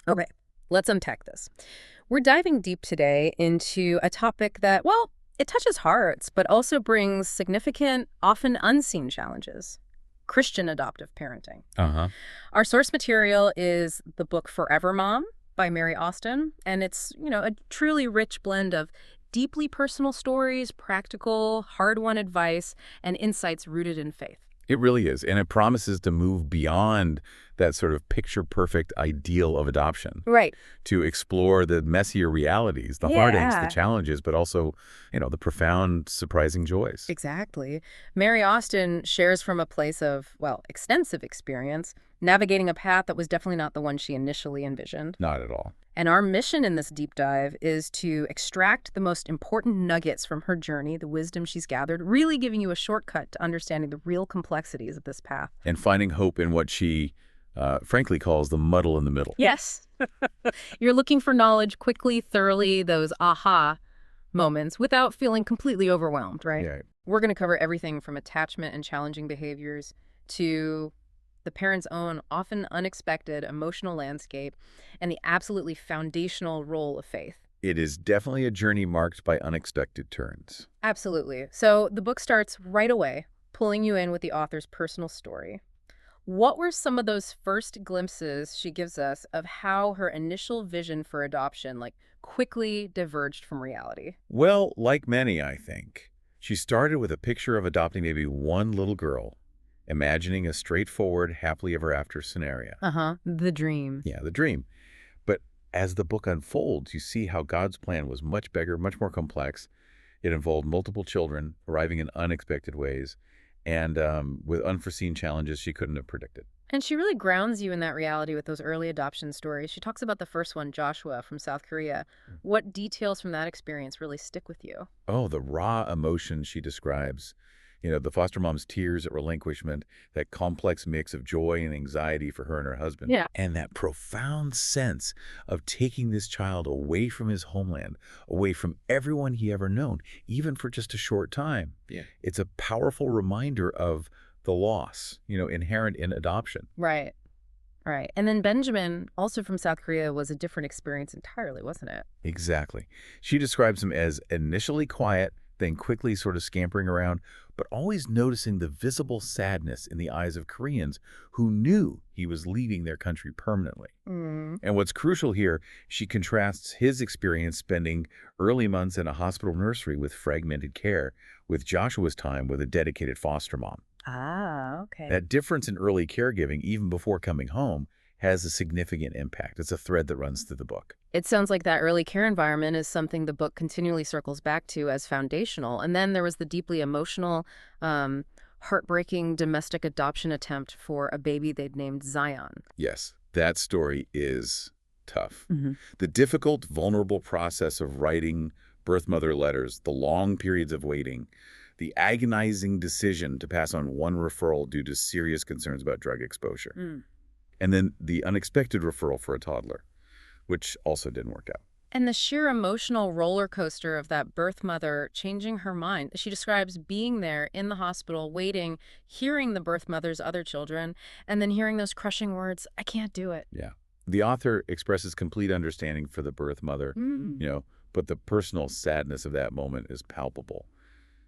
Okay, let's unpack this. We're diving deep today into a topic that, well, it touches hearts, but also brings significant, often unseen challenges. Christian adoptive parenting. Uh-huh. Our source material is the book Forever Mom by Mary Ostyn, and it's, a truly rich blend of deeply personal stories, practical, hard-won advice, and insights rooted in faith. It really is. And it promises to move beyond that sort of picture-perfect ideal of adoption Right. to explore the messier realities, the heartaches, the Yeah. challenges, but also, the profound, surprising joys. Exactly. Mary Ostyn shares from a place of, well, extensive experience, navigating a path that was definitely not the one she initially envisioned. Not at all. And our mission in this deep dive is to extract the most important nuggets from her journey, the wisdom she's gathered, really giving you a shortcut to understanding the real complexities of this path. And finding hope in what she, frankly, calls the muddle in the middle. Yes. You're looking for knowledge quickly, thoroughly, those aha moments without feeling completely overwhelmed, right? Yeah. We're going to cover everything from attachment and challenging behaviors to the parent's own often unexpected emotional landscape and the absolutely foundational role of faith. It is definitely a journey marked by unexpected turns. Absolutely. So the book starts right away, pulling you in with the author's personal story. What were some of those first glimpses she gives us of how her initial vision for adoption, quickly diverged from reality? Well, like many, I think, she started with a picture of adopting maybe one little girl, imagining a straightforward, happily ever after scenario. Uh-huh. The dream. Yeah, the dream. But as the book unfolds, you see how God's plan was much bigger, much more complex. It involved multiple children arriving in unexpected ways and with unforeseen challenges she couldn't have predicted. And she really grounds you in that reality with those early adoption stories. She talks about the first one, Joshua from South Korea. What details from that experience really stick with you? Oh, the raw emotion she describes. The foster mom's tears at relinquishment, that complex mix of joy and anxiety for her and her husband. Yeah. And that profound sense of taking this child away from his homeland, away from everyone he ever known, even for just a short time. Yeah. It's a powerful reminder of the loss, inherent in adoption. Right. Right. And then Benjamin, also from South Korea, was a different experience entirely, wasn't it? Exactly. She describes him as initially quiet, then quickly sort of scampering around, but always noticing the visible sadness in the eyes of Koreans who knew he was leaving their country permanently. And what's crucial here, she contrasts his experience spending early months in a hospital nursery with fragmented care with Joshua's time with a dedicated foster mom. Ah, okay. That difference in early caregiving, even before coming home, has a significant impact. It's a thread that runs through the book. It sounds like that early care environment is something the book continually circles back to as foundational. And then there was the deeply emotional, heartbreaking domestic adoption attempt for a baby they'd named Zion. Yes, that story is tough. Mm-hmm. The difficult, vulnerable process of writing birth mother letters, the long periods of waiting, the agonizing decision to pass on one referral due to serious concerns about drug exposure, and then the unexpected referral for a toddler, which also didn't work out. And the sheer emotional roller coaster of that birth mother changing her mind. She describes being there in the hospital, waiting, hearing the birth mother's other children, and then hearing those crushing words, "I can't do it." Yeah. The author expresses complete understanding for the birth mother, but the personal sadness of that moment is palpable.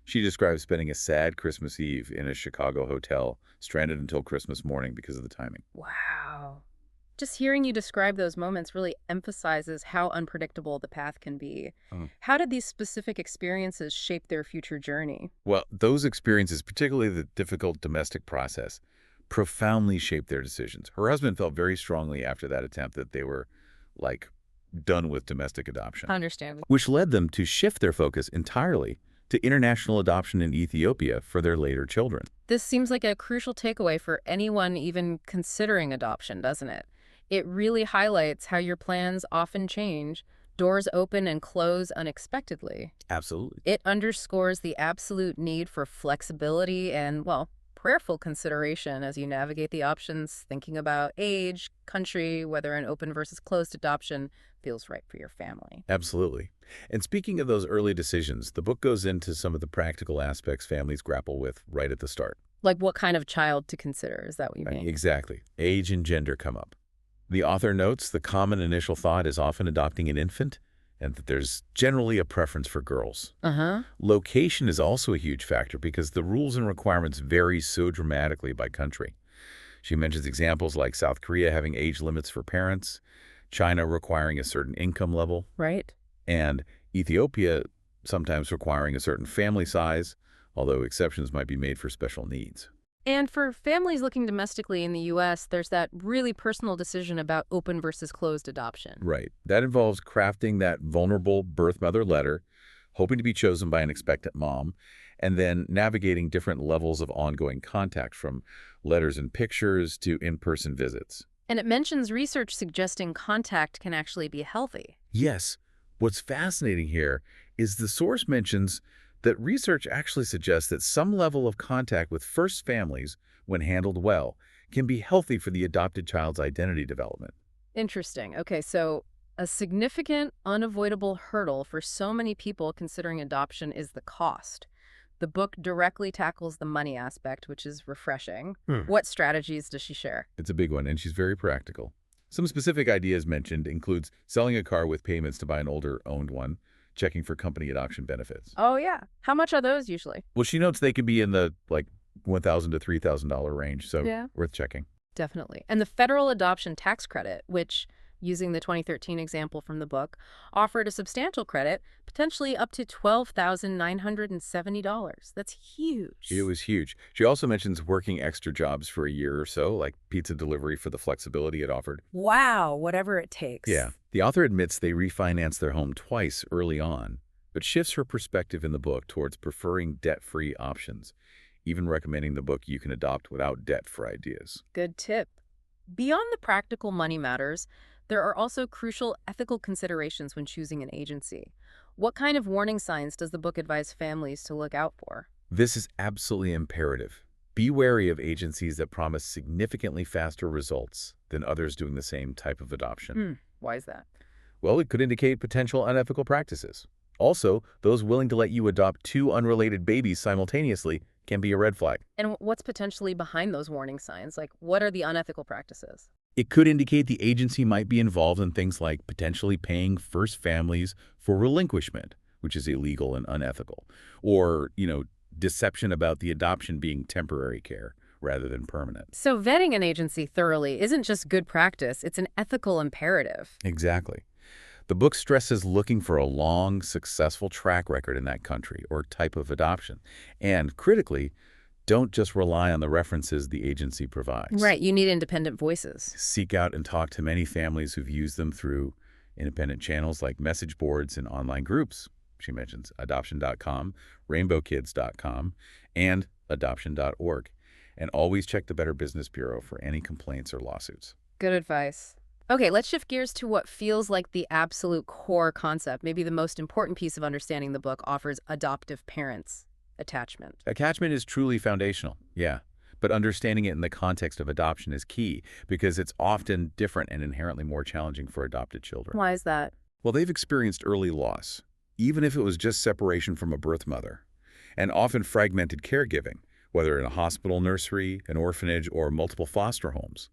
She describes spending a sad Christmas Eve in a Chicago hotel, stranded until Christmas morning because of the timing. Wow. Just hearing you describe those moments really emphasizes how unpredictable the path can be. How did these specific experiences shape their future journey? Well, those experiences, particularly the difficult domestic process, profoundly shaped their decisions. Her husband felt very strongly after that attempt that they were, done with domestic adoption, Understandable. which led them to shift their focus entirely to international adoption in Ethiopia for their later children. This seems like a crucial takeaway for anyone even considering adoption, doesn't it? It really highlights how your plans often change, doors open and close unexpectedly. Absolutely. It underscores the absolute need for flexibility and, well, prayerful consideration as you navigate the options, thinking about age, country, whether an open versus closed adoption feels right for your family. Absolutely. And speaking of those early decisions, the book goes into some of the practical aspects families grapple with right at the start. Like what kind of child to consider, is that what you Right? mean? Exactly. Age and gender come up. The author notes the common initial thought is often adopting an infant, and that there's generally a preference for girls. Uh-huh. Location is also a huge factor because the rules and requirements vary so dramatically by country. She mentions examples like South Korea having age limits for parents, China requiring a certain income level, Right. and Ethiopia sometimes requiring a certain family size, although exceptions might be made for special needs. And for families looking domestically in the U.S., there's that really personal decision about open versus closed adoption. Right. That involves crafting that vulnerable birth mother letter, hoping to be chosen by an expectant mom, and then navigating different levels of ongoing contact from letters and pictures to in-person visits. And it mentions research suggesting contact can actually be healthy. Yes, what's fascinating here is the source mentions that research actually suggests that some level of contact with first families, when handled well, can be healthy for the adopted child's identity development. Interesting. Okay, so a significant, unavoidable hurdle for so many people considering adoption is the cost. The book directly tackles the money aspect, which is refreshing. What strategies does she share? It's a big one, and she's very practical. Some specific ideas mentioned includes selling a car with payments to buy an older owned one, checking for company adoption benefits. Oh, yeah. How much are those usually? Well, she notes they could be in the $1,000 to $3,000 range, so Yeah. worth checking. Definitely. And the federal adoption tax credit, which, using the 2013 example from the book, offered a substantial credit, potentially up to $12,970. That's huge. It was huge. She also mentions working extra jobs for a year or so, like pizza delivery for the flexibility it offered. Wow, whatever it takes. Yeah. The author admits they refinanced their home twice early on, but shifts her perspective in the book towards preferring debt-free options, even recommending the book You Can Adopt Without Debt for ideas. Good tip. Beyond the practical money matters, there are also crucial ethical considerations when choosing an agency. What kind of warning signs does the book advise families to look out for? This is absolutely imperative. Be wary of agencies that promise significantly faster results than others doing the same type of adoption. Why is that? Well, it could indicate potential unethical practices. Also, those willing to let you adopt two unrelated babies simultaneously can be a red flag. And what's potentially behind those warning signs? Like, what are the unethical practices? It could indicate the agency might be involved in things like potentially paying first families for relinquishment, which is illegal and unethical, or, deception about the adoption being temporary care rather than permanent. So vetting an agency thoroughly isn't just good practice, it's an ethical imperative. Exactly. The book stresses looking for a long, successful track record in that country or type of adoption. And critically, don't just rely on the references the agency provides. Right, you need independent voices. Seek out and talk to many families who've used them through independent channels like message boards and online groups. She mentions adoption.com, rainbowkids.com, and adoption.org. And always check the Better Business Bureau for any complaints or lawsuits. Good advice. Okay, let's shift gears to what feels like the absolute core concept, maybe the most important piece of understanding the book offers: adoptive parents. Attachment. Attachment is truly foundational, yeah. But understanding it in the context of adoption is key because it's often different and inherently more challenging for adopted children. Why is that? Well, they've experienced early loss, even if it was just separation from a birth mother, and often fragmented caregiving, whether in a hospital nursery, an orphanage, or multiple foster homes.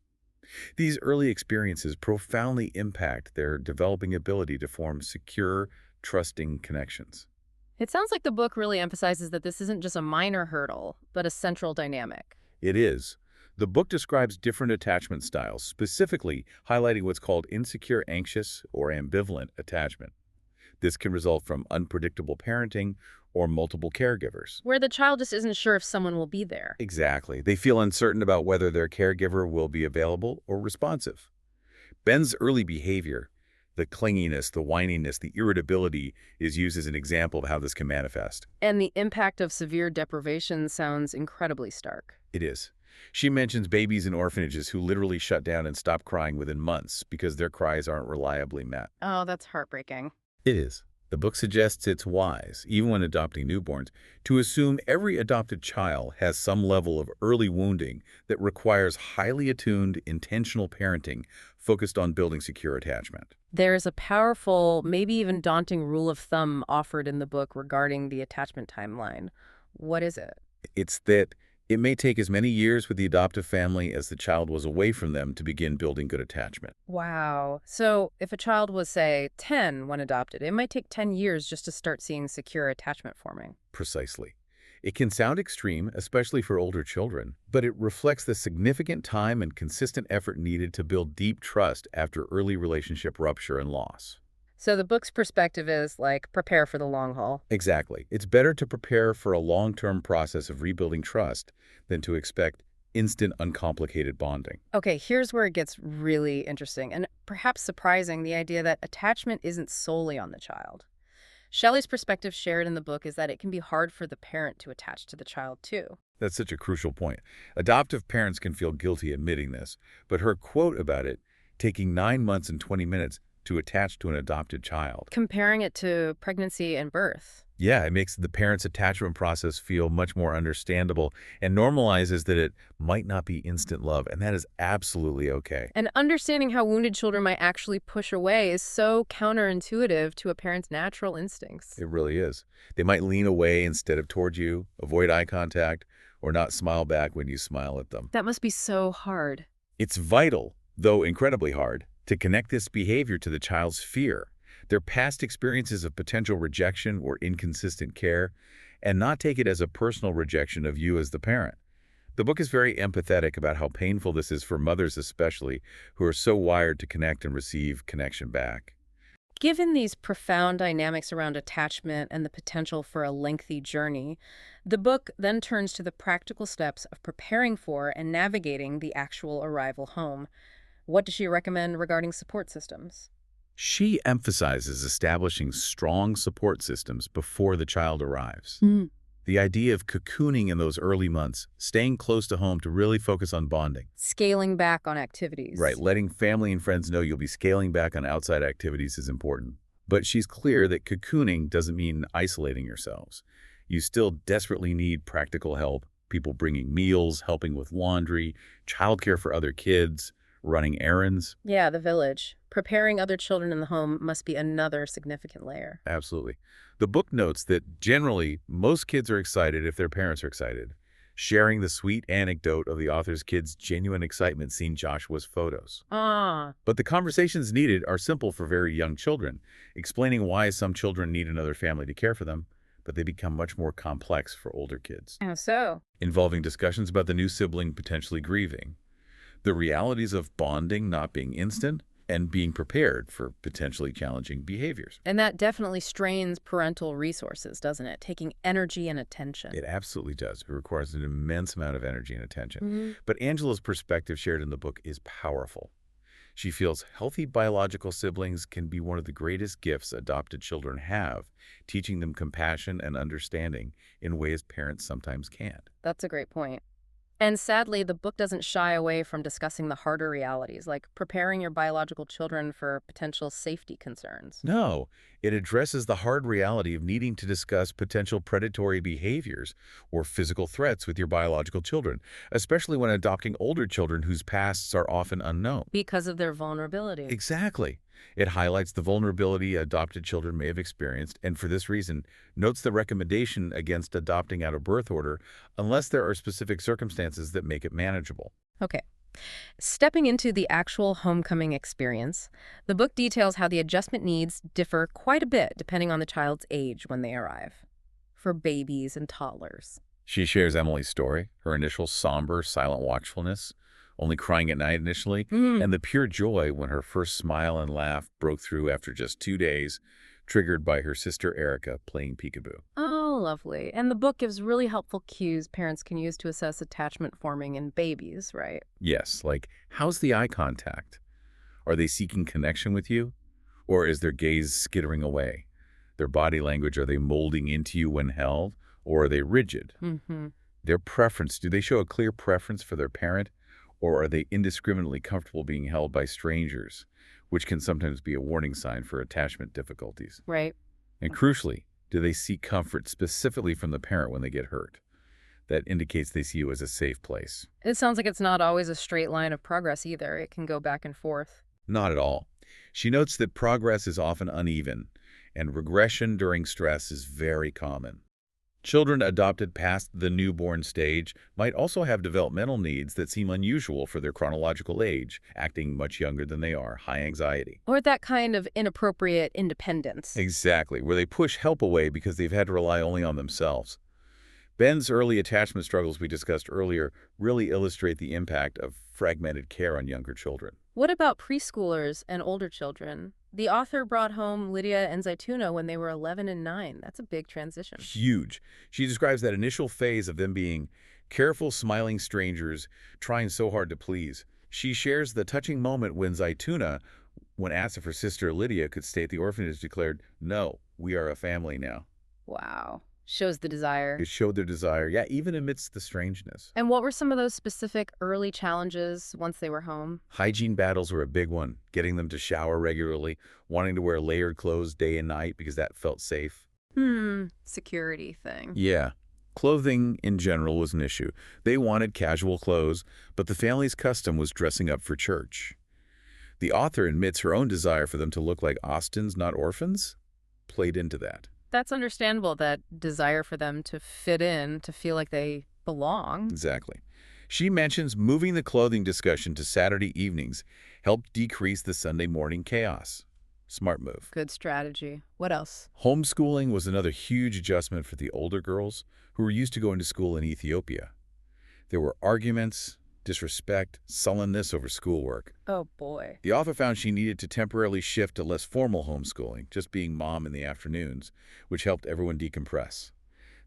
These early experiences profoundly impact their developing ability to form secure, trusting connections. It sounds like the book really emphasizes that this isn't just a minor hurdle, but a central dynamic. It is. The book describes different attachment styles, specifically highlighting what's called insecure, anxious, or ambivalent attachment. This can result from unpredictable parenting or multiple caregivers. Where the child just isn't sure if someone will be there. Exactly. They feel uncertain about whether their caregiver will be available or responsive. Ben's early behavior, the clinginess, the whininess, the irritability, is used as an example of how this can manifest. And the impact of severe deprivation sounds incredibly stark. It is. She mentions babies in orphanages who literally shut down and stop crying within months because their cries aren't reliably met. Oh, that's heartbreaking. It is. The book suggests it's wise, even when adopting newborns, to assume every adopted child has some level of early wounding that requires highly attuned, intentional parenting focused on building secure attachment. There's a powerful, maybe even daunting rule of thumb offered in the book regarding the attachment timeline. What is it? It's that It may take as many years with the adoptive family as the child was away from them to begin building good attachment. Wow. So if a child was, say, 10 when adopted, it might take 10 years just to start seeing secure attachment forming. Precisely. It can sound extreme, especially for older children, but it reflects the significant time and consistent effort needed to build deep trust after early relationship rupture and loss. So the book's perspective is like prepare for the long haul. Exactly. It's better to prepare for a long-term process of rebuilding trust than to expect instant, uncomplicated bonding. Okay, here's where it gets really interesting and perhaps surprising, the idea that attachment isn't solely on the child. Shelley's perspective shared in the book is that it can be hard for the parent to attach to the child too. That's such a crucial point. Adoptive parents can feel guilty admitting this, but her quote about it, taking 9 months and 20 minutes to attach to an adopted child. Comparing it to pregnancy and birth. Yeah, it makes the parent's attachment process feel much more understandable and normalizes that it might not be instant love, and that is absolutely okay. And understanding how wounded children might actually push away is so counterintuitive to a parent's natural instincts. It really is. They might lean away instead of toward you, avoid eye contact, or not smile back when you smile at them. That must be so hard. It's vital, though incredibly hard, to connect this behavior to the child's fear, their past experiences of potential rejection or inconsistent care, and not take it as a personal rejection of you as the parent. The book is very empathetic about how painful this is for mothers especially, who are so wired to connect and receive connection back. Given these profound dynamics around attachment and the potential for a lengthy journey, the book then turns to the practical steps of preparing for and navigating the actual arrival home. What does she recommend regarding support systems? She emphasizes establishing strong support systems before the child arrives. The idea of cocooning in those early months, staying close to home to really focus on bonding. Scaling back on activities. Right, letting family and friends know you'll be scaling back on outside activities is important. But she's clear that cocooning doesn't mean isolating yourselves. You still desperately need practical help, people bringing meals, helping with laundry, childcare for other kids, running errands. Yeah, the village. Preparing other children in the home must be another significant layer. Absolutely. The book notes that generally, most kids are excited if their parents are excited, sharing the sweet anecdote of the author's kids' genuine excitement seeing Joshua's photos. Ah, But the conversations needed are simple for very young children, explaining why some children need another family to care for them, but they become much more complex for older kids, how so? involving discussions about the new sibling potentially grieving, the realities of bonding not being instant, and being prepared for potentially challenging behaviors. And that definitely strains parental resources, doesn't it? Taking energy and attention. It absolutely does. It requires an immense amount of energy and attention. Mhm. But Angela's perspective shared in the book is powerful. She feels healthy biological siblings can be one of the greatest gifts adopted children have, teaching them compassion and understanding in ways parents sometimes can't. That's a great point. And sadly, the book doesn't shy away from discussing the harder realities, like preparing your biological children for potential safety concerns. No, it addresses the hard reality of needing to discuss potential predatory behaviors or physical threats with your biological children, especially when adopting older children whose pasts are often unknown. Because of their vulnerability. Exactly. It highlights the vulnerability adopted children may have experienced, and for this reason, notes the recommendation against adopting out of birth order unless there are specific circumstances that make it manageable. Okay. Stepping into the actual homecoming experience, the book details how the adjustment needs differ quite a bit depending on the child's age when they arrive. For babies and toddlers. She shares Emily's story, her initial somber, silent watchfulness, only crying at night initially, and the pure joy when her first smile and laugh broke through after just 2 days, triggered by her sister Erica playing peekaboo. Oh, lovely. And the book gives really helpful cues parents can use to assess attachment forming in babies, right? Yes, like, how's the eye contact? Are they seeking connection with you? Or is their gaze skittering away? Their body language, are they molding into you when held? Or are they rigid? Mm-hmm. Their preference, do they show a clear preference for their parent? Or are they indiscriminately comfortable being held by strangers, which can sometimes be a warning sign for attachment difficulties? Right. And crucially, do they seek comfort specifically from the parent when they get hurt? That indicates they see you as a safe place. It sounds like it's not always a straight line of progress either. It can go back and forth. Not at all. She notes that progress is often uneven, and regression during stress is very common. Children adopted past the newborn stage might also have developmental needs that seem unusual for their chronological age, acting much younger than they are, high anxiety. Or that kind of inappropriate independence. Exactly, where they push help away because they've had to rely only on themselves. Ben's early attachment struggles we discussed earlier really illustrate the impact of fragmented care on younger children. What about preschoolers and older children? The author brought home Lydia and Zaytuna when they were 11 and 9. That's a big transition. Huge. She describes that initial phase of them being careful, smiling strangers, trying so hard to please. She shares the touching moment when Zaytuna, when asked if her sister Lydia could stay at the orphanage, declared, "No, we are a family now." Wow. Shows the desire. It showed their desire, yeah, even amidst the strangeness. And what were some of those specific early challenges once they were home? Hygiene battles were a big one, getting them to shower regularly, wanting to wear layered clothes day and night because that felt safe. Security thing. Yeah. Clothing in general was an issue. They wanted casual clothes, but the family's custom was dressing up for church. The author admits her own desire for them to look like Austyns, not orphans, played into that. That's understandable, that desire for them to fit in, to feel like they belong. Exactly. She mentions moving the clothing discussion to Saturday evenings helped decrease the Sunday morning chaos. Smart move. Good strategy. What else? Homeschooling was another huge adjustment for the older girls who were used to going to school in Ethiopia. There were arguments, disrespect, sullenness over schoolwork. Oh, boy. The author found she needed to temporarily shift to less formal homeschooling, just being mom in the afternoons, which helped everyone decompress.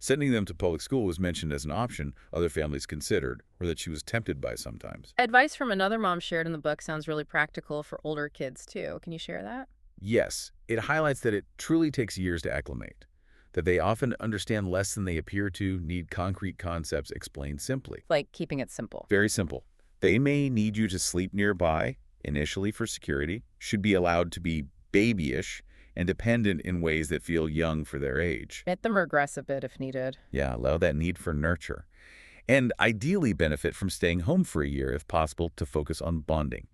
Sending them to public school was mentioned as an option other families considered, or that she was tempted by sometimes. Advice from another mom shared in the book sounds really practical for older kids, too. Can you share that? Yes, it highlights that it truly takes years to acclimate, that they often understand less than they appear to, need concrete concepts explained simply. Like keeping it simple. Very simple. They may need you to sleep nearby, initially for security, should be allowed to be babyish, and dependent in ways that feel young for their age. Let them regress a bit if needed. Yeah, allow that need for nurture. And ideally benefit from staying home for a year if possible to focus on bonding.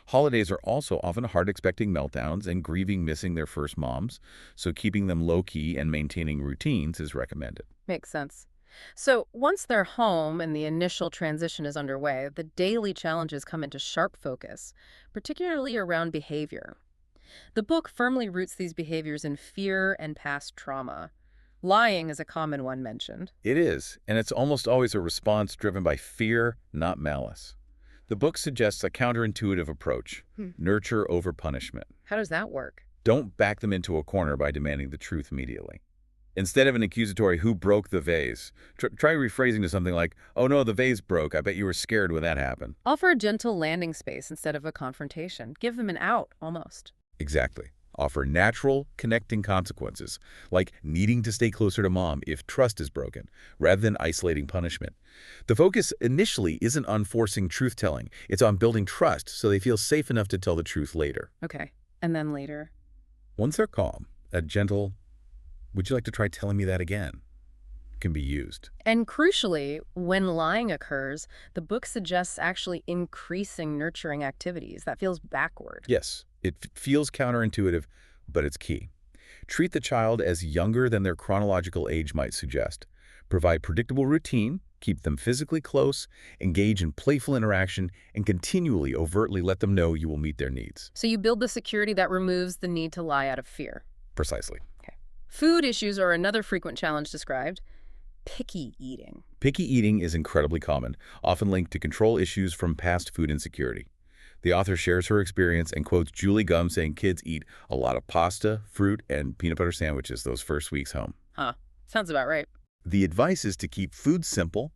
Holidays are also often hard, expecting meltdowns and grieving missing their first moms, so keeping them low-key and maintaining routines is recommended. Makes sense. So once they're home and the initial transition is underway, the daily challenges come into sharp focus, particularly around behavior. The book firmly roots these behaviors in fear and past trauma. Lying is a common one mentioned. It is, and it's almost always a response driven by fear, not malice. The book suggests a counterintuitive approach, nurture over punishment. How does that work? Don't back them into a corner by demanding the truth immediately. Instead of an accusatory, "Who broke the vase?" Try rephrasing to something like, "Oh no, the vase broke. I bet you were scared when that happened." Offer a gentle landing space instead of a confrontation. Give them an out, almost. Exactly. Offer natural, connecting consequences, like needing to stay closer to mom if trust is broken, rather than isolating punishment. The focus initially isn't on forcing truth-telling. It's on building trust so they feel safe enough to tell the truth later. Okay. And then later? Once they're calm, a gentle, "Would you like to try telling me that again?" can be used. And crucially, when lying occurs, the book suggests actually increasing nurturing activities. That feels backward. Yes, it feels counterintuitive, but it's key. Treat the child as younger than their chronological age might suggest. Provide predictable routine, keep them physically close, engage in playful interaction, and continually overtly let them know you will meet their needs. So you build the security that removes the need to lie out of fear. Precisely. Okay. Food issues are another frequent challenge described. Picky eating. Picky eating is incredibly common, often linked to control issues from past food insecurity. The author shares her experience and quotes Julie Gum saying kids eat a lot of pasta, fruit, and peanut butter sandwiches those first weeks home. Huh. Sounds about right. The advice is to keep food simple,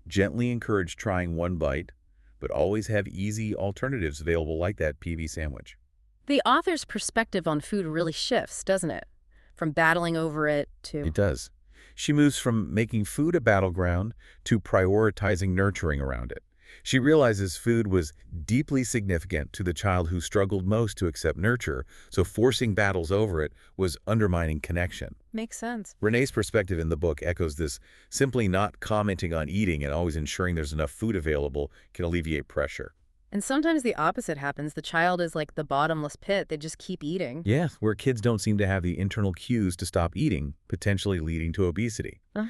gently encourage trying one bite, but always have easy alternatives available like that PB sandwich. The author's perspective on food really shifts, doesn't it? From battling over it to... It does. She moves from making food a battleground to prioritizing nurturing around it. She realizes food was deeply significant to the child who struggled most to accept nurture, so forcing battles over it was undermining connection. Makes sense. Renee's perspective in the book echoes this. Simply not commenting on eating and always ensuring there's enough food available can alleviate pressure. And sometimes the opposite happens. The child is like the bottomless pit. They just keep eating. Yeah, where kids don't seem to have the internal cues to stop eating, potentially leading to obesity. Huh?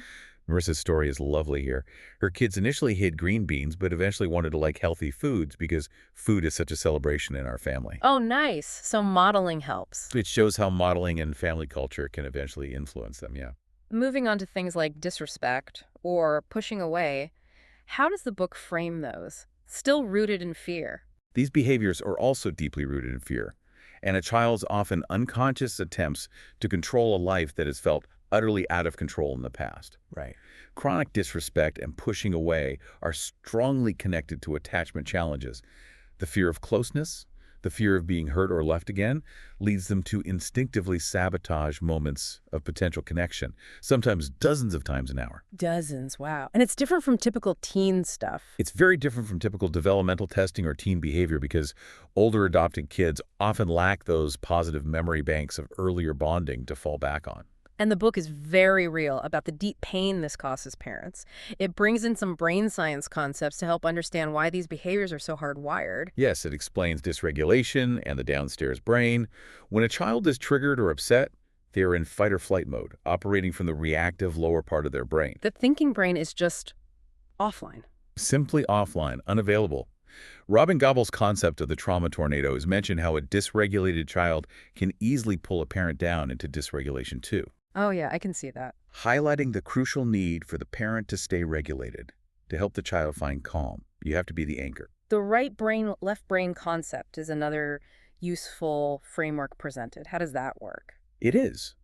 Marissa's story is lovely here. Her kids initially hid green beans, but eventually wanted to like healthy foods because food is such a celebration in our family. Oh, nice. So modeling helps. It shows how modeling and family culture can eventually influence them, yeah. Moving on to things like disrespect or pushing away, how does the book frame those? Still rooted in fear. These behaviors are also deeply rooted in fear, and a child's often unconscious attempts to control a life that has felt utterly out of control in the past. Right. Chronic disrespect and pushing away are strongly connected to attachment challenges. The fear of closeness, the fear of being hurt or left again, leads them to instinctively sabotage moments of potential connection, sometimes dozens of times an hour. Dozens, wow. And it's different from typical teen stuff. It's very different from typical developmental testing or teen behavior because older adopted kids often lack those positive memory banks of earlier bonding to fall back on. And the book is very real about the deep pain this causes parents. It brings in some brain science concepts to help understand why these behaviors are so hardwired. Yes, it explains dysregulation and the downstairs brain. When a child is triggered or upset, they are in fight or flight mode, operating from the reactive lower part of their brain. The thinking brain is just offline. Simply offline, unavailable. Robin Gobble's concept of the trauma tornado is mentioned how a dysregulated child can easily pull a parent down into dysregulation too, Oh, yeah, I can see that. highlighting the crucial need for the parent to stay regulated. To help the child find calm, you have to be the anchor. The right brain, left brain concept is another useful framework presented. How does that work? It is.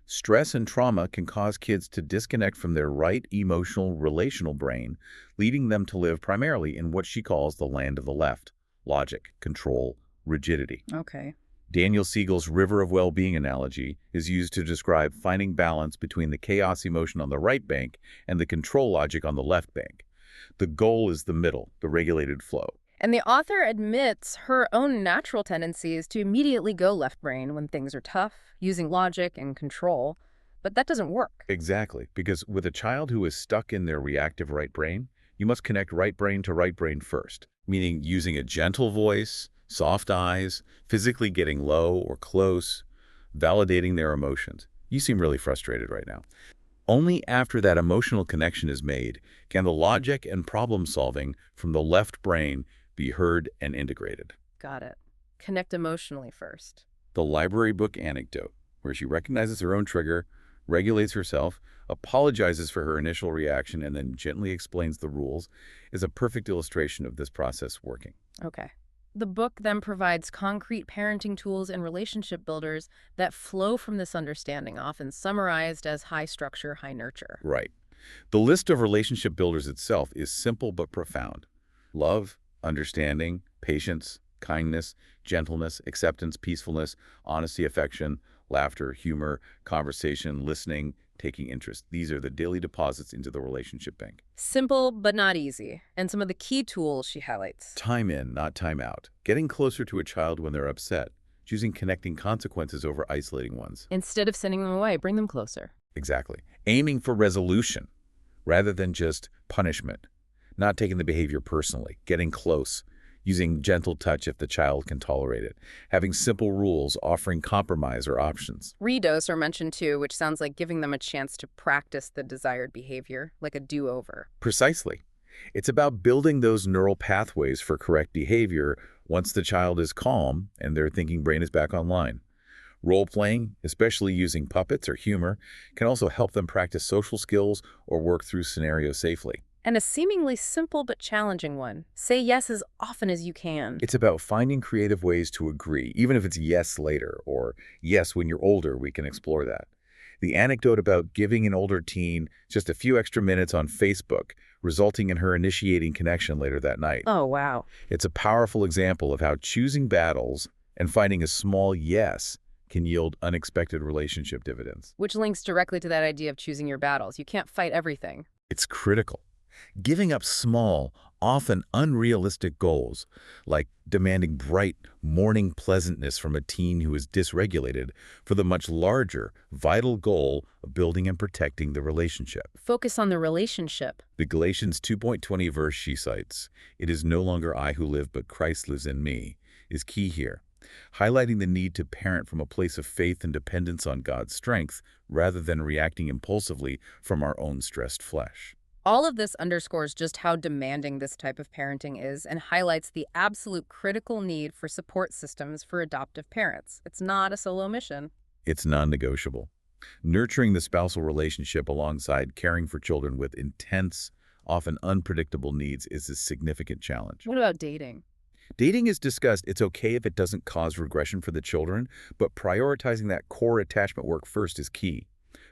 Stress and trauma can cause kids to disconnect from their right emotional, relational brain, leading them to live primarily in what she calls the land of the left: logic, control, rigidity. Okay. Daniel Siegel's river of well-being analogy is used to describe finding balance between the chaos emotion on the right bank and the control logic on the left bank. The goal is the middle, the regulated flow. And the author admits her own natural tendency is to immediately go left brain when things are tough, using logic and control. But that doesn't work. Exactly, because with a child who is stuck in their reactive right brain, you must connect right brain to right brain first, meaning using a gentle voice, soft eyes, physically getting low or close, validating their emotions. You seem really frustrated right now. Only after that emotional connection is made can the logic and problem solving from the left brain be heard and integrated. Got it. Connect emotionally first. The library book anecdote, where she recognizes her own trigger, regulates herself, apologizes for her initial reaction, and then gently explains the rules, is a perfect illustration of this process working. Okay. The book then provides concrete parenting tools and relationship builders that flow from this understanding, often summarized as high structure, high nurture. Right. The list of relationship builders itself is simple but profound. Love, understanding, patience, kindness, gentleness, acceptance, peacefulness, honesty, affection, laughter, humor, conversation, listening, taking interest. These are the daily deposits into the relationship bank. Simple but not easy. And some of the key tools she highlights. Time in, not time out. Getting closer to a child when they're upset. Choosing connecting consequences over isolating ones. Instead of sending them away, bring them closer. Exactly. Aiming for resolution rather than just punishment. Not taking the behavior personally. Getting close. Using gentle touch if the child can tolerate it. Having simple rules, offering compromise or options. Redose are mentioned too, which sounds like giving them a chance to practice the desired behavior, like a do-over. Precisely. It's about building those neural pathways for correct behavior once the child is calm and their thinking brain is back online. Role-playing, especially using puppets or humor, can also help them practice social skills or work through scenarios safely. And a seemingly simple but challenging one. Say yes as often as you can. It's about finding creative ways to agree, even if it's yes later or yes when you're older, we can explore that. The anecdote about giving an older teen just a few extra minutes on Facebook, resulting in her initiating connection later that night. Oh, wow. It's a powerful example of how choosing battles and finding a small yes can yield unexpected relationship dividends. Which links directly to that idea of choosing your battles. You can't fight everything. It's critical. Giving up small, often unrealistic goals, like demanding bright morning pleasantness from a teen who is dysregulated for the much larger, vital goal of building and protecting the relationship. Focus on the relationship. The Galatians 2:20 verse she cites, "It is no longer I who live, but Christ lives in me," is key here, highlighting the need to parent from a place of faith and dependence on God's strength rather than reacting impulsively from our own stressed flesh. All of this underscores just how demanding this type of parenting is and highlights the absolute critical need for support systems for adoptive parents. It's not a solo mission. It's non-negotiable. Nurturing the spousal relationship alongside caring for children with intense, often unpredictable needs is a significant challenge. What about dating? Dating is discussed. It's okay if it doesn't cause regression for the children, but prioritizing that core attachment work first is key.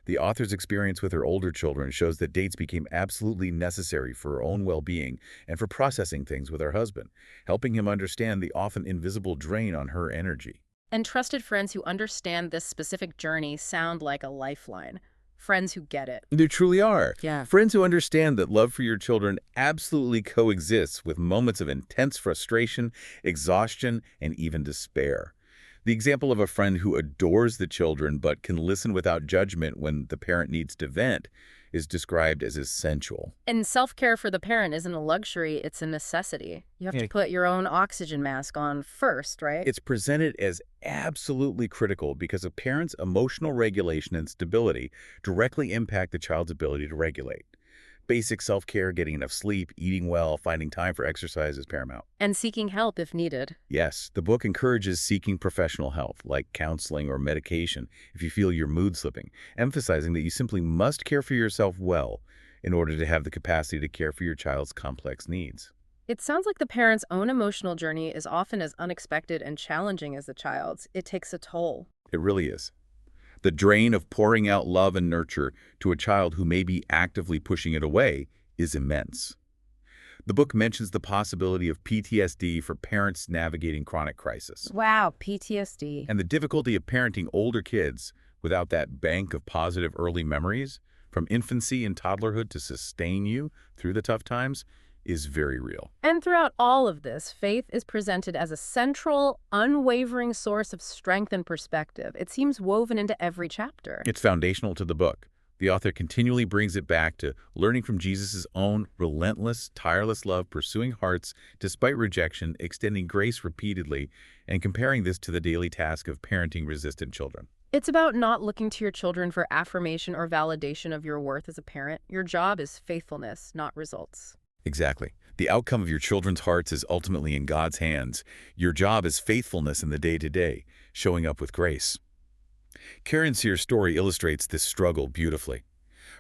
The author's experience with her older children shows that dates became absolutely necessary for her own well-being and for processing things with her husband, helping him understand the often invisible drain on her energy. And trusted friends who understand this specific journey sound like a lifeline. Friends who get it. There truly are. Yeah. Friends who understand that love for your children absolutely coexists with moments of intense frustration, exhaustion, and even despair. The example of a friend who adores the children but can listen without judgment when the parent needs to vent is described as essential. And self-care for the parent isn't a luxury, it's a necessity. You have Yeah. to put your own oxygen mask on first, right? It's presented as absolutely critical because a parent's emotional regulation and stability directly impact the child's ability to regulate. Basic self-care, getting enough sleep, eating well, finding time for exercise is paramount. And seeking help if needed. Yes, the book encourages seeking professional help, like counseling or medication, if you feel your mood slipping, emphasizing that you simply must care for yourself well in order to have the capacity to care for your child's complex needs. It sounds like the parent's own emotional journey is often as unexpected and challenging as the child's. It takes a toll. It really is. The drain of pouring out love and nurture to a child who may be actively pushing it away is immense. The book mentions the possibility of PTSD for parents navigating chronic crisis Wow, PTSD. and the difficulty of parenting older kids without that bank of positive early memories from infancy and toddlerhood to sustain you through the tough times is very real. And throughout all of this, faith is presented as a central, unwavering source of strength and perspective. It seems woven into every chapter. It's foundational to the book. The author continually brings it back to learning from Jesus' own relentless, tireless love, pursuing hearts despite rejection, extending grace repeatedly, and comparing this to the daily task of parenting resistant children. It's about not looking to your children for affirmation or validation of your worth as a parent. Your job is faithfulness, not results. Exactly. The outcome of your children's hearts is ultimately in God's hands. Your job is faithfulness in the day-to-day, showing up with grace. Karen Sear's story illustrates this struggle beautifully.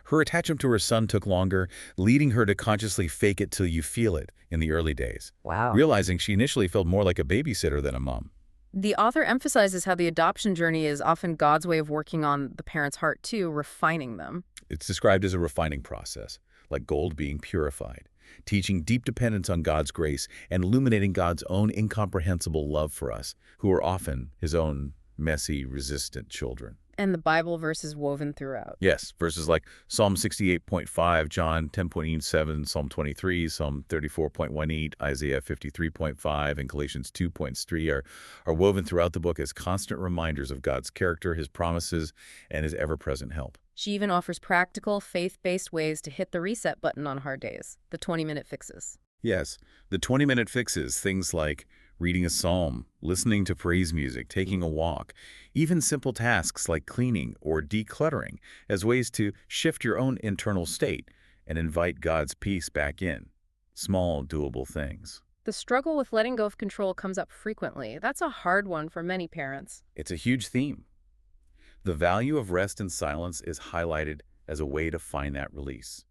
Her attachment to her son took longer, leading her to consciously fake it till you feel it in the early days, Wow. realizing she initially felt more like a babysitter than a mom. The author emphasizes how the adoption journey is often God's way of working on the parent's heart too, refining them. It's described as a refining process, like gold being purified, teaching deep dependence on God's grace and illuminating God's own incomprehensible love for us, who are often his own messy, resistant children. And the Bible verses woven throughout. Yes, verses like Psalm 68.5, John 10.7, Psalm 23, Psalm 34.18, Isaiah 53.5, and Galatians 2.3 are woven throughout the book as constant reminders of God's character, his promises, and his ever-present help. She even offers practical, faith-based ways to hit the reset button on hard days, the 20-minute fixes. Yes, the 20-minute fixes, things like reading a psalm, listening to praise music, taking a walk, even simple tasks like cleaning or decluttering as ways to shift your own internal state and invite God's peace back in. Small, doable things. The struggle with letting go of control comes up frequently. That's a hard one for many parents. It's a huge theme. The value of rest and silence is highlighted as a way to find that release.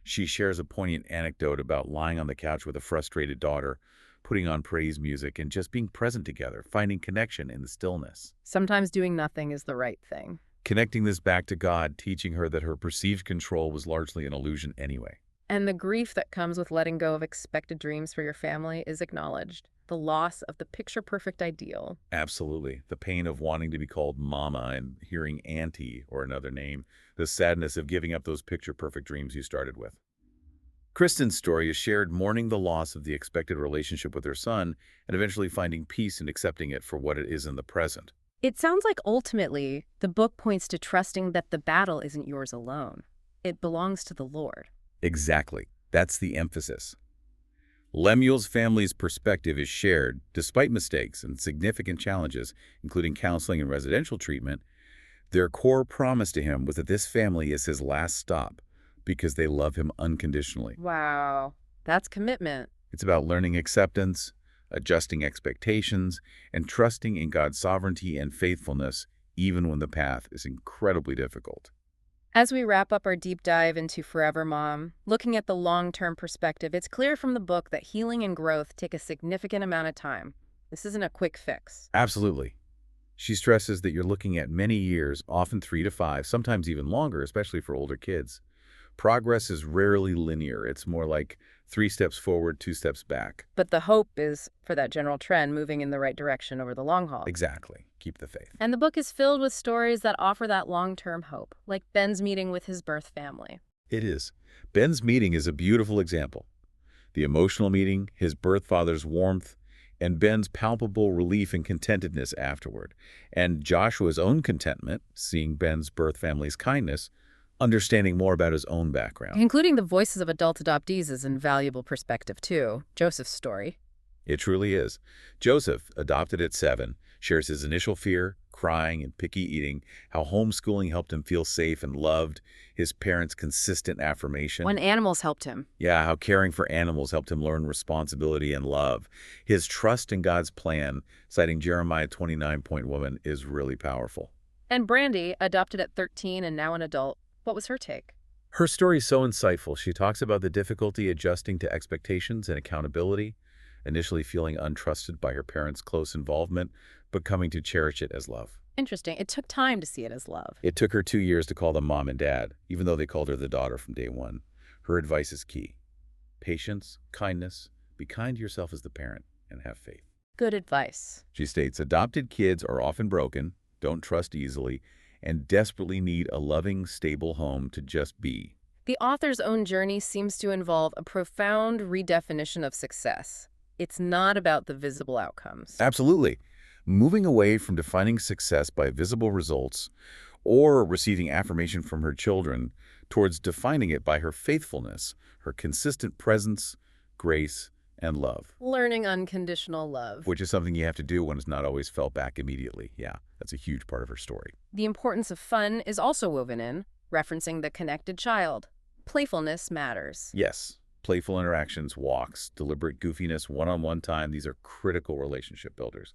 She shares a poignant anecdote about lying on the couch with a frustrated daughter, putting on praise music, and just being present together, finding connection in the stillness. Sometimes doing nothing is the right thing. Connecting this back to God, teaching her that her perceived control was largely an illusion anyway. And the grief that comes with letting go of expected dreams for your family is acknowledged. The loss of the picture-perfect ideal. Absolutely. The pain of wanting to be called mama and hearing auntie or another name. The sadness of giving up those picture-perfect dreams you started with. Kristen's story is shared mourning the loss of the expected relationship with her son and eventually finding peace and accepting it for what it is in the present. It sounds like ultimately the book points to trusting that the battle isn't yours alone. It belongs to the Lord. Exactly. That's the emphasis. Lemuel's family's perspective is shared, despite mistakes and significant challenges, including counseling and residential treatment. Their core promise to him was that this family is his last stop because they love him unconditionally. Wow, that's commitment. It's about learning acceptance, adjusting expectations, and trusting in God's sovereignty and faithfulness, even when the path is incredibly difficult. As we wrap up our deep dive into Forever Mom, looking at the long-term perspective, it's clear from the book that healing and growth take a significant amount of time. This isn't a quick fix. Absolutely. She stresses that you're looking at many years, often 3 to 5, sometimes even longer, especially for older kids. Progress is rarely linear. It's more like 3 steps forward, 2 steps back. But the hope is for that general trend moving in the right direction over the long haul. Exactly. Keep the faith. And the book is filled with stories that offer that long-term hope, like Ben's meeting with his birth family. It is. Ben's meeting is a beautiful example. The emotional meeting, his birth father's warmth, and Ben's palpable relief and contentedness afterward. And Joshua's own contentment, seeing Ben's birth family's kindness, understanding more about his own background. Including the voices of adult adoptees is an invaluable perspective, too. Joseph's story. It truly is. Joseph, adopted at 7, shares his initial fear, crying, and picky eating, how homeschooling helped him feel safe and loved, his parents' consistent affirmation. When animals helped him. Yeah, how caring for animals helped him learn responsibility and love. His trust in God's plan, citing Jeremiah 29.1, is really powerful. And Brandy, adopted at 13 and now an adult, what was her take? Her story is so insightful. She talks about the difficulty adjusting to expectations and accountability, initially feeling untrusted by her parents' close involvement, but coming to cherish it as love. Interesting. It took time to see it as love. It took her 2 years to call them mom and dad, even though they called her the daughter from day one. Her advice is key. Patience, kindness, be kind to yourself as the parent, and have faith. Good advice. She states, adopted kids are often broken, don't trust easily, and desperately need a loving, stable home to just be. The author's own journey seems to involve a profound redefinition of success. It's not about the visible outcomes. Absolutely. Moving away from defining success by visible results or receiving affirmation from her children towards defining it by her faithfulness, her consistent presence, grace, and love. Learning unconditional love. Which is something you have to do when it's not always felt back immediately. Yeah, that's a huge part of her story. The importance of fun is also woven in, referencing the connected child. Playfulness matters. Yes. Playful interactions, walks, deliberate goofiness, one-on-one time, these are critical relationship builders.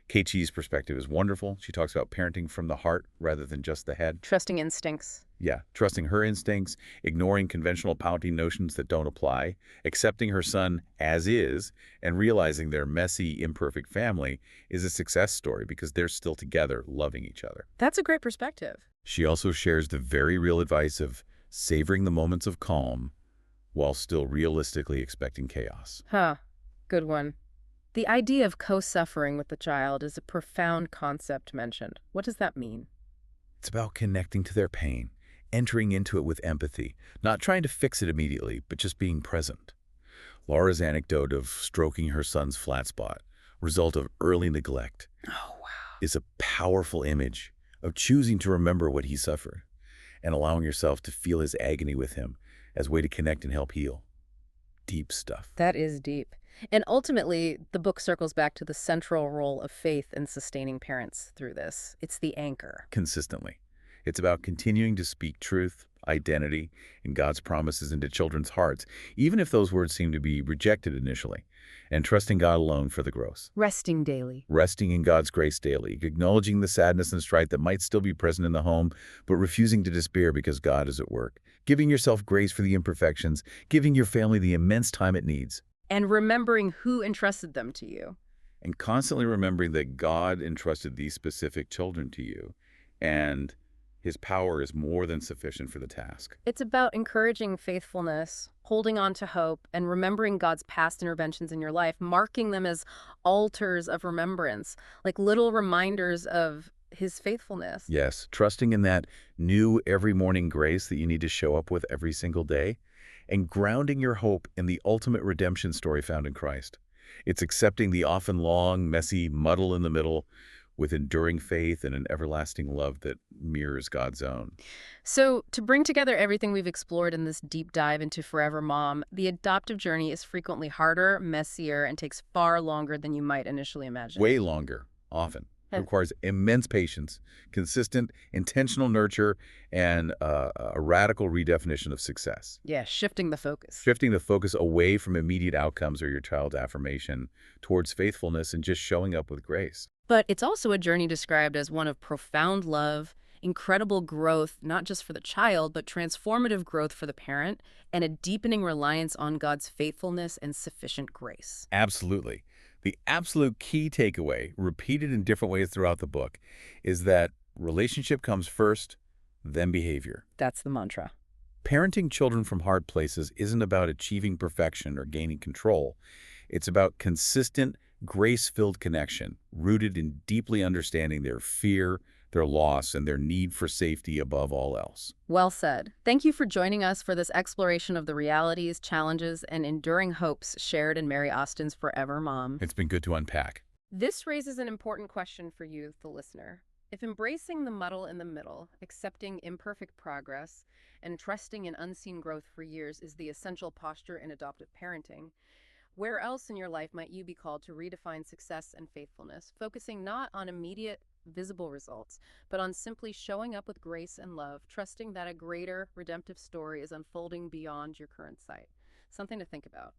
KT's perspective is wonderful. She talks about parenting from the heart rather than just the head. Trusting instincts. Yeah, trusting her instincts, ignoring conventional parenting notions that don't apply, accepting her son as is, and realizing their messy, imperfect family is a success story because they're still together, loving each other. That's a great perspective. She also shares the very real advice of savoring the moments of calm while still realistically expecting chaos. Good one. The idea of co-suffering with the child is a profound concept mentioned. What does that mean? It's about connecting to their pain, entering into it with empathy, not trying to fix it immediately, but just being present. Laura's anecdote of stroking her son's flat spot, result of early neglect, is a powerful image of choosing to remember what he suffered and allowing yourself to feel his agony with him as a way to connect and help heal. Deep stuff. That is deep. And ultimately, the book circles back to the central role of faith in sustaining parents through this. It's the anchor. Consistently. It's about continuing to speak truth, identity, and God's promises into children's hearts, even if those words seem to be rejected initially, and trusting God alone for the growth. Resting daily. Resting in God's grace daily, acknowledging the sadness and strife that might still be present in the home, but refusing to despair because God is at work. Giving yourself grace for the imperfections, giving your family the immense time it needs. And remembering who entrusted them to you. And constantly remembering that God entrusted these specific children to you, and His power is more than sufficient for the task. It's about encouraging faithfulness, holding on to hope, and remembering God's past interventions in your life, marking them as altars of remembrance, like little reminders of His faithfulness. Yes, trusting in that new every morning grace that you need to show up with every single day, and grounding your hope in the ultimate redemption story found in Christ. It's accepting the often long, messy muddle in the middle with enduring faith and an everlasting love that mirrors God's own. So, to bring together everything we've explored in this deep dive into Forever Mom, the adoptive journey is frequently harder, messier, and takes far longer than you might initially imagine. Way longer, often. It Huh. requires immense patience, consistent, intentional nurture, and a radical redefinition of success. Yeah, shifting the focus. Shifting the focus away from immediate outcomes or your child's affirmation towards faithfulness and just showing up with grace. But it's also a journey described as one of profound love, incredible growth, not just for the child, but transformative growth for the parent, and a deepening reliance on God's faithfulness and sufficient grace. Absolutely. The absolute key takeaway, repeated in different ways throughout the book, is that relationship comes first, then behavior. That's the mantra. Parenting children from hard places isn't about achieving perfection or gaining control. It's about consistent, grace-filled connection, rooted in deeply understanding their fear, their loss, and their need for safety above all else. Well said. Thank you for joining us for this exploration of the realities, challenges, and enduring hopes shared in Mary Austin's Forever Mom. It's been good to unpack. This raises an important question for you, the listener. If embracing the muddle in the middle, accepting imperfect progress, and trusting in unseen growth for years is the essential posture in adoptive parenting, where else in your life might you be called to redefine success and faithfulness, focusing not on immediate, visible results, but on simply showing up with grace and love, trusting that a greater redemptive story is unfolding beyond your current sight? Something to think about.